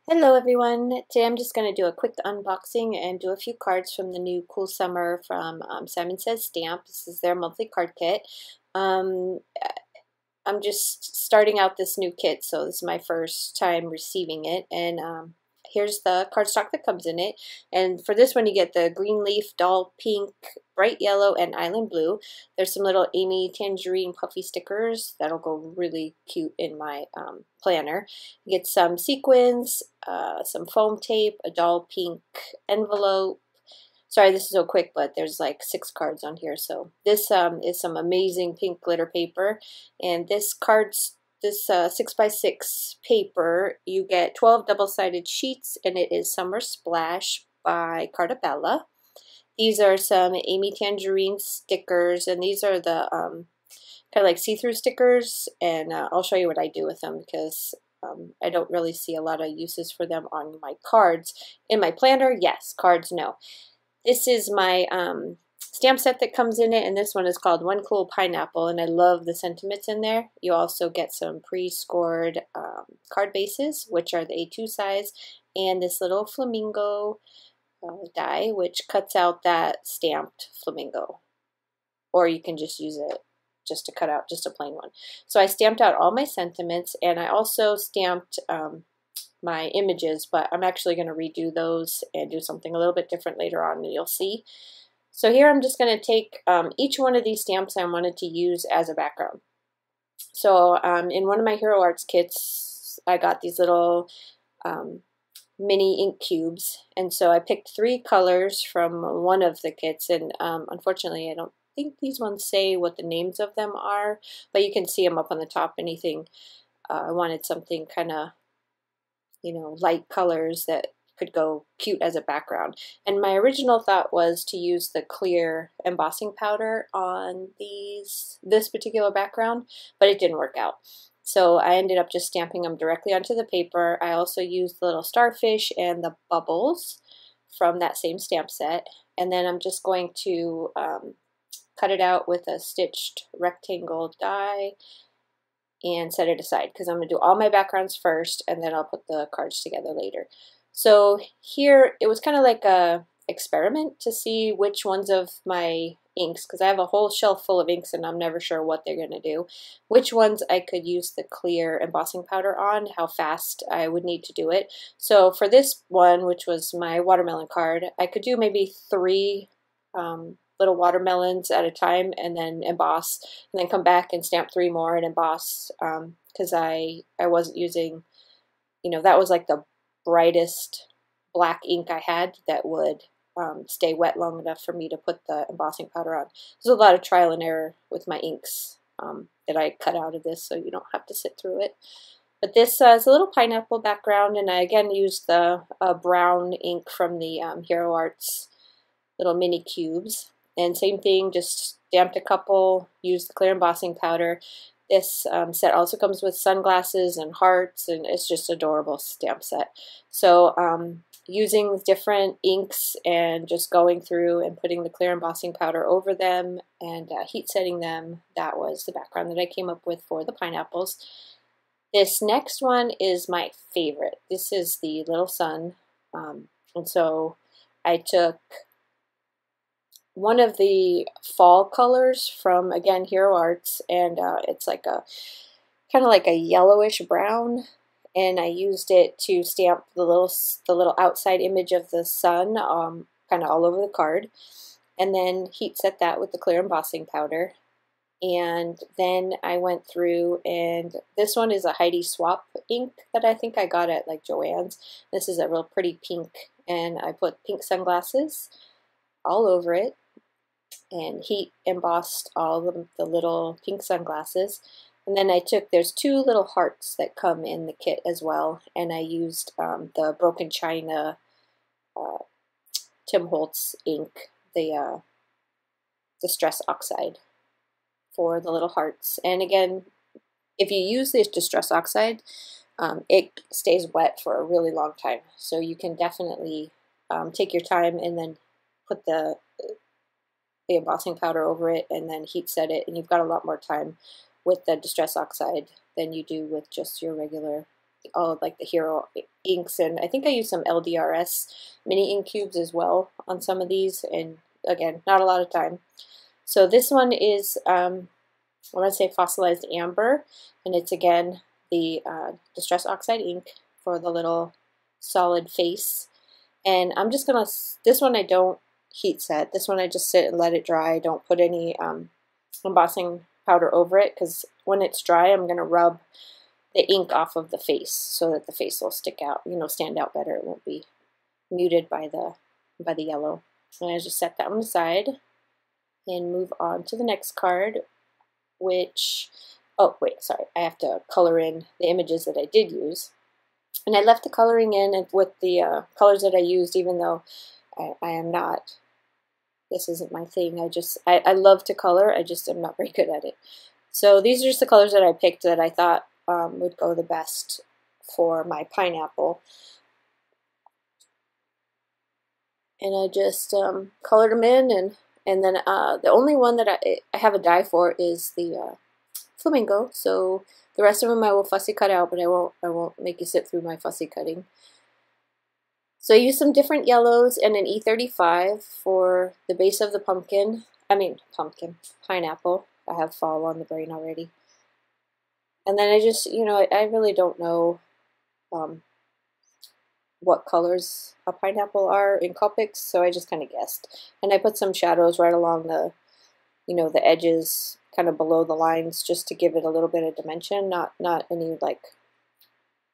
Hello everyone. Today I'm just going to do a quick unboxing and do a few cards from the new Cool Summer from Simon Says Stamp. This is their monthly card kit. Um, I'm just starting out this new kit, so this is my first time receiving it. And here's the cardstock that comes in it. And for this one you get the green leaf, doll pink, bright yellow, and island blue. There's some little Amy tangerine puffy stickers that'll go really cute in my planner. You get some sequins, some foam tape, a doll pink envelope. Sorry, this is so quick, but there's like 6 cards on here. So this is some amazing pink glitter paper, and this 6x6 paper, you get 12 double-sided sheets, and it is Summer Splash by Cartabella. These are some Amy Tangerine stickers, and these are the kind of like see-through stickers, and I'll show you what I do with them because I don't really see a lot of uses for them on my cards. In my planner, yes. Cards, no. This is my stamp set that comes in it, and this one is called One Cool Pineapple, and I love the sentiments in there. You also get some pre-scored card bases, which are the A2 size, and this little flamingo die, which cuts out that stamped flamingo. Or you can just use it just to cut out just a plain one. So I stamped out all my sentiments, and I also stamped my images, but I'm actually going to redo those and do something a little bit different later on, and you'll see. So here I'm just going to take each one of these stamps I wanted to use as a background. So in one of my Hero Arts kits, I got these little mini ink cubes, and so I picked 3 colors from one of the kits, and unfortunately I don't think these ones say what the names of them are, but you can see them up on the top. Anything I wanted something kind of, you know, light colors that could go cute as a background. And my original thought was to use the clear embossing powder on this particular background, but it didn't work out. So I ended up just stamping them directly onto the paper. I also used the little starfish and the bubbles from that same stamp set. And then I'm just going to cut it out with a stitched rectangle die and set it aside because I'm going to do all my backgrounds first, and then I'll put the cards together later. So here it was kind of like a experiment to see which ones of my inks, because I have a whole shelf full of inks and I'm never sure what they're going to do, which ones I could use the clear embossing powder on, how fast I would need to do it. So for this one, which was my watermelon card, I could do maybe 3 little watermelons at a time and then emboss, and then come back and stamp 3 more and emboss, because I wasn't using, you know, that was like the brightest black ink I had that would stay wet long enough for me to put the embossing powder on. There's a lot of trial and error with my inks that I cut out of this, so you don't have to sit through it. But this is a little pineapple background, and I again used the brown ink from the Hero Arts little mini cubes. And same thing, just stamped a couple, used the clear embossing powder. This set also comes with sunglasses and hearts, and it's just adorable stamp set. So using different inks and just going through and putting the clear embossing powder over them and heat setting them, that was the background that I came up with for the pineapples. This next one is my favorite. This is the little sun, and so I took one of the fall colors from, again, Hero Arts, and it's like a kind of like a yellowish brown, and I used it to stamp the little outside image of the sun kind of all over the card, and then heat set that with the clear embossing powder. And then I went through, and this one is a Heidi Swap ink that I think I got at like Joann's. This is a real pretty pink, and I put pink sunglasses all over it and heat embossed all the little pink sunglasses. And then I took, there's 2 little hearts that come in the kit as well, and I used the Broken China Tim Holtz ink, the Distress Oxide for the little hearts. And again, if you use this Distress Oxide, it stays wet for a really long time, so you can definitely take your time and then put the embossing powder over it and then heat set it, and you've got a lot more time with the Distress Oxide than you do with just your regular all of like the hero inks, and I think I used some LDRS mini ink cubes as well on some of these, and again, not a lot of time. So this one is, I want to say fossilized amber, and it's again the Distress Oxide ink for the little solid face. And I'm just gonna, this one I don't heat set. This one I just sit and let it dry. I don't put any embossing powder over it, because when it's dry I'm gonna rub the ink off of the face so that the face will stick out, you know, stand out better. It won't be muted by the yellow. And I just set that one aside and move on to the next card, which, oh wait, sorry, I have to color in the images that I did use. And I left the coloring in with the colors that I used, even though I am not, this isn't my thing. I love to color, I just am not very good at it. So these are just the colors that I picked that I thought would go the best for my pineapple. And I just colored them in, and then the only one that I have a die for is the Flamingo. So the rest of them I will fussy cut out, but I won't make you sit through my fussy cutting. So I used some different yellows and an E35 for the base of the pineapple. I have fall on the brain already. And then I just, you know, I really don't know what colors a pineapple are in Copics, so I just kind of guessed. And I put some shadows right along the, you know, the edges, kind of below the lines, just to give it a little bit of dimension, not any like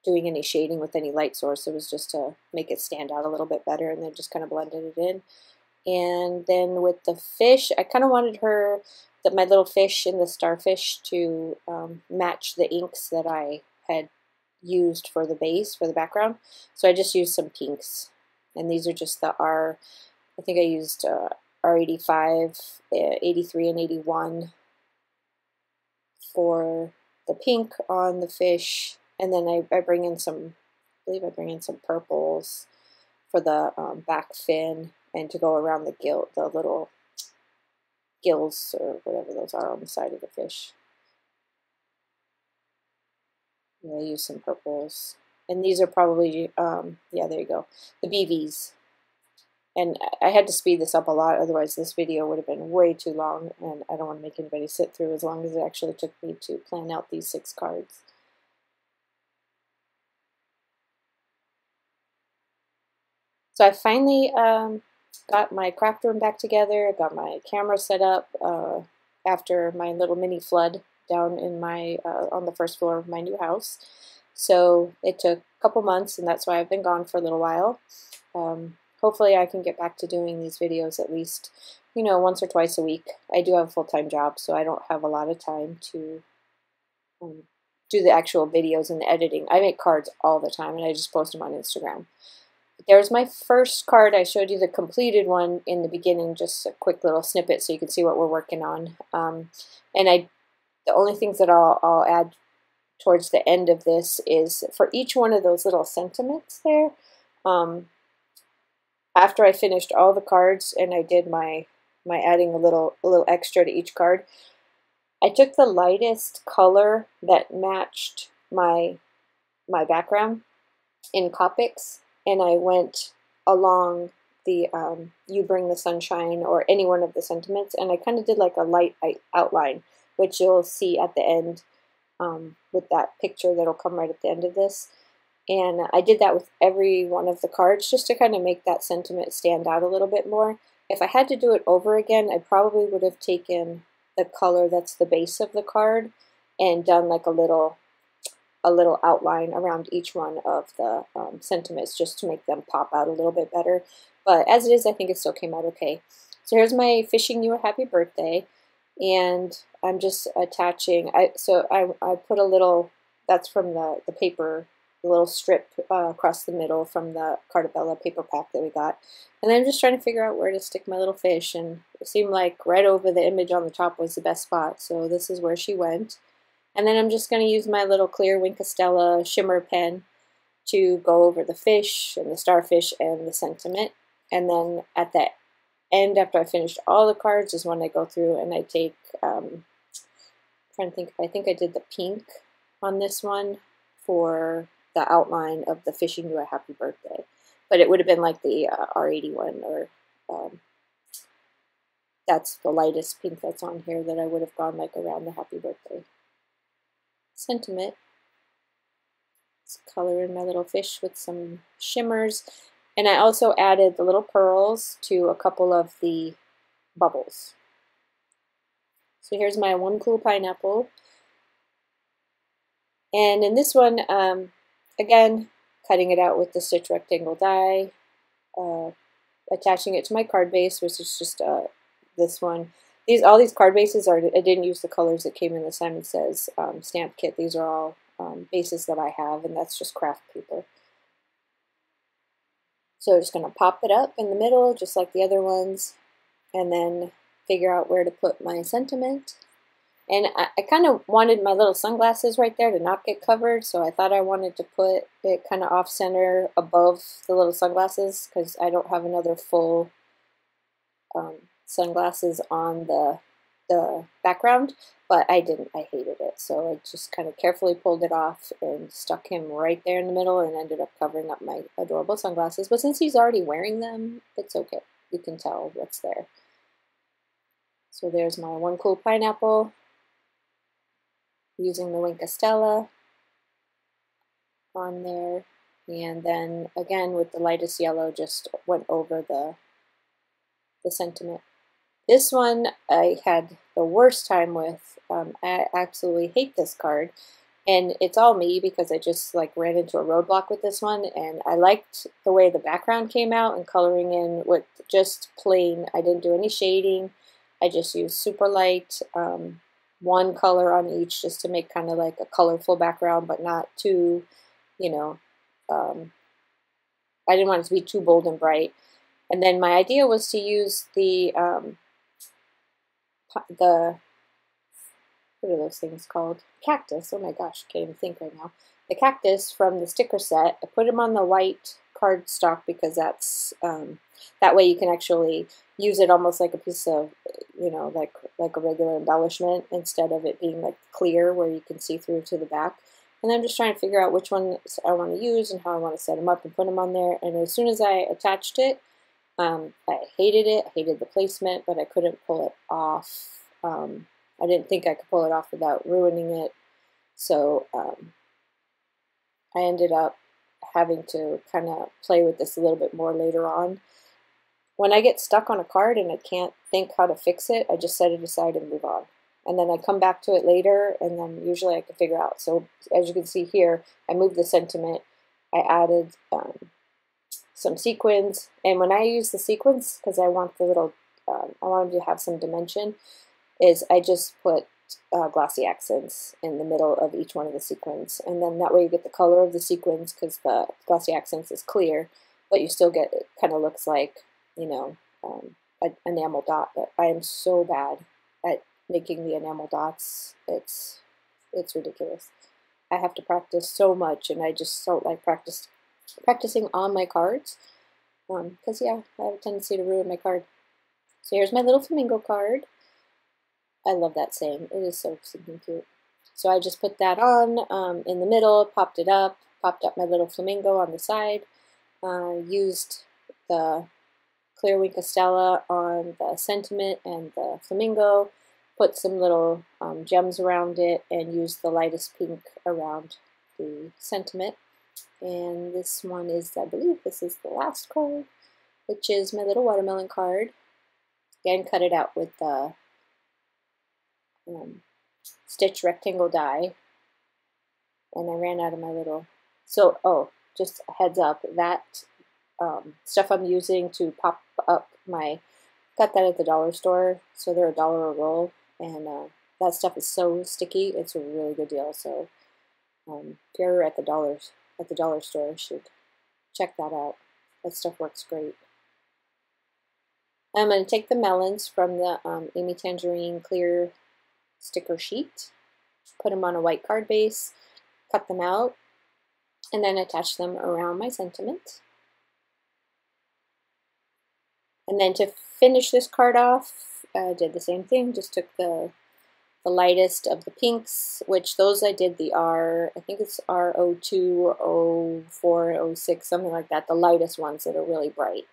doing any shading with any light source. It was just to make it stand out a little bit better, and then just kind of blended it in. And then with the fish, I kind of wanted my little fish and the starfish to match the inks that I had used for the base, for the background. So I just used some pinks, and these are just the I think I used R85, 83, and 81 for the pink on the fish, and then I bring in some, I believe I bring in some purples for the back fin, and to go around the little gills or whatever those are on the side of the fish. Yeah, I use some purples, and these are probably yeah, there you go, the BVs. And I had to speed this up a lot, otherwise this video would have been way too long, and I don't want to make anybody sit through as long as it actually took me to plan out these 6 cards. So I finally got my craft room back together. I got my camera set up after my little mini flood down in my on the first floor of my new house. So it took a couple months, and that's why I've been gone for a little while. Hopefully I can get back to doing these videos at least, you know, once or twice a week. I do have a full-time job, so I don't have a lot of time to do the actual videos and the editing. I make cards all the time, and I just post them on Instagram. There's my first card. I showed you the completed one in the beginning, just a quick little snippet so you can see what we're working on. And the only things that I'll add towards the end of this is for each one of those little sentiments there, after I finished all the cards and I did my adding a little extra to each card, I took the lightest color that matched my background in Copics, and I went along the You Bring the Sunshine or any one of the sentiments, and I kind of did like a light outline, which you'll see at the end with that picture that'll come right at the end of this. And I did that with every one of the cards just to kind of make that sentiment stand out a little bit more. If I had to do it over again, I probably would have taken the color that's the base of the card and done like a little outline around each one of the sentiments just to make them pop out a little bit better. But as it is, I think it still came out okay. So here's my wishing you a happy birthday, and I'm just attaching. I put a little, that's from the paper, the little strip across the middle from the Cartabella paper pack that we got. And then I'm just trying to figure out where to stick my little fish, and it seemed like right over the image on the top was the best spot, so this is where she went. And then I'm just going to use my little clear Wink Stella shimmer pen to go over the fish and the starfish and the sentiment. And then at the end, after I finished all the cards, is when I go through and I take, trying to think, I think I did the pink on this one for the outline of the Fishing You a Happy Birthday. But it would have been like the R81, or that's the lightest pink that's on here that I would have gone like around the Happy Birthday sentiment. Let's color in my little fish with some shimmers. And I also added the little pearls to a couple of the bubbles. So here's my one cool pineapple. And in this one, again, cutting it out with the stitch rectangle die, attaching it to my card base, which is just this one. All these card bases I didn't use the colors that came in the Simon Says stamp kit. These are all bases that I have, and that's just craft paper. So I'm just going to pop it up in the middle, just like the other ones, and then figure out where to put my sentiment. And I kind of wanted my little sunglasses right there to not get covered, so I thought I wanted to put it kind of off-center above the little sunglasses, because I don't have another full sunglasses on the background, but I didn't. I hated it, so I just kind of carefully pulled it off and stuck him right there in the middle and ended up covering up my adorable sunglasses. But since he's already wearing them, it's okay. You can tell what's there. So there's my one cool pineapple, using the Wink Stella on there, and then again with the lightest yellow just went over the sentiment. This one I had the worst time with. I absolutely hate this card, and it's all me because I just like ran into a roadblock with this one, and I liked the way the background came out and coloring in with just plain. I didn't do any shading. I just used super light, one color on each, just to make kind of like a colorful background, but not too, you know, I didn't want it to be too bold and bright. And then my idea was to use the what are those things called? Cactus. Oh my gosh, I can't even think right now. The Cactus from the sticker set. I put them on the white cardstock because that's that way you can actually use it almost like a piece of, you know, like a regular embellishment, instead of it being like clear where you can see through to the back. And I'm just trying to figure out which ones I want to use and how I want to set them up and put them on there. And as soon as I attached it, I hated it. I hated the placement, but I couldn't pull it off. I didn't think I could pull it off without ruining it. So I ended up having to kind of play with this a little bit more later on. When I get stuck on a card and I can't think how to fix it, I just set it aside and move on. And then I come back to it later, and then usually I can figure out. So as you can see here, I moved the sentiment. I added some sequins, and when I use the sequins, because I want the little, I want them to have some dimension, is I just put glossy accents in the middle of each one of the sequins, and then that way you get the color of the sequins, because the glossy accents is clear, but you still get, it kind of looks like, you know, an enamel dot. But I am so bad at making the enamel dots. It's ridiculous. I have to practice so much, and I just don't like practicing on my cards, because yeah, I have a tendency to ruin my card. So here's my little flamingo card. I love that saying. It is so stinking cute. So I just put that on in the middle, popped up my little flamingo on the side, used the clear Wink Stella on the sentiment and the flamingo, put some little gems around it, and used the lightest pink around the sentiment. And this one is, I believe this is the last card, which is my little watermelon card. Again, cut it out with the stitch rectangle die, and I ran out of my little, so, oh, just a heads up, that stuff I'm using to pop up my, got that at the dollar store, so they're $1 a roll, and that stuff is so sticky, it's a really good deal. So if you're at the dollar store, you should check that out. That stuff works great. I'm going to take the melons from the Amy Tangerine clear sticker sheet, put them on a white card base, cut them out, and then attach them around my sentiment. And then to finish this card off, I did the same thing, just took the the lightest of the pinks, which those I did the I think it's R02, 04, 06, something like that, the lightest ones that are really bright.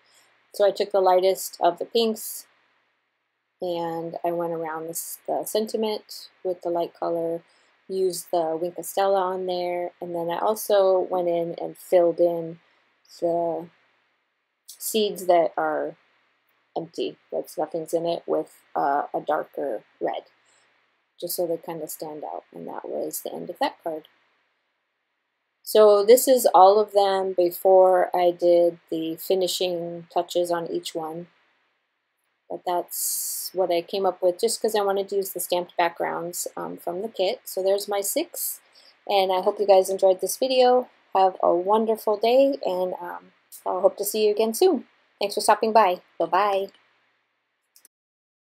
So I took the lightest of the pinks and I went around the sentiment with the light color, used the Wink of Stella on there, and then I also went in and filled in the seeds that are empty, like nothing's in it, with a darker red, just so they kind of stand out. And that was the end of that card. So this is all of them before I did the finishing touches on each one. But that's what I came up with just because I wanted to use the stamped backgrounds from the kit. So there's my 6, and I hope you guys enjoyed this video. Have a wonderful day, and I'll hope to see you again soon. Thanks for stopping by. Bye-bye.